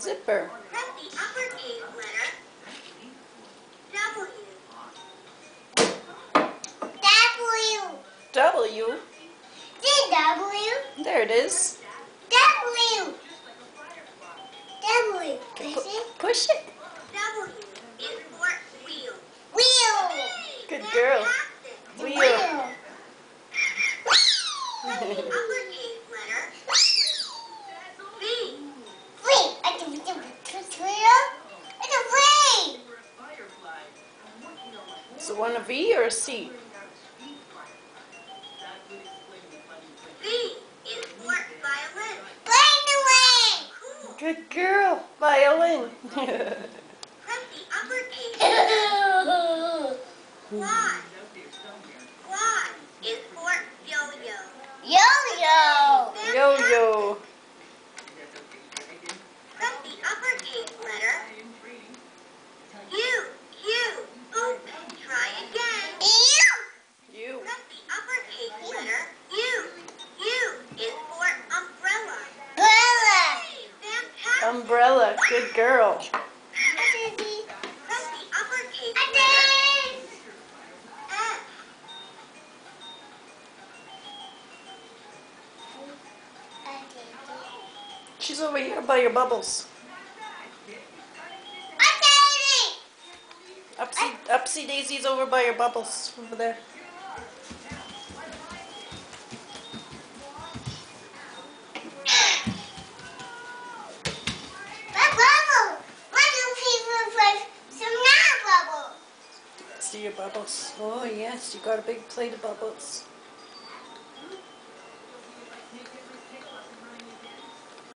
Zipper. Press the uppercase letter W. W. W. There it is. W. W. Push it. W is for wheel. Wheel. Good girl. Fantastic. Wheel. Press the uppercase letter V. V. It's a V. So one a V or a C? V is for violin. Violin. Cool. Good girl. Violin. Press the uppercase letter Y. Y is for yo-yo. Yo-yo. Yo-yo. Press the uppercase letter U. U. Open. Try again. You. Press the uppercase letter U. U is for umbrella. Fantastic. Umbrella. Good girl. Press the uppercase letter S. She's over here by your bubbles. Upsy Daisy's over by your bubbles. Over there. See your bubbles. Oh yes, you got a big plate of bubbles.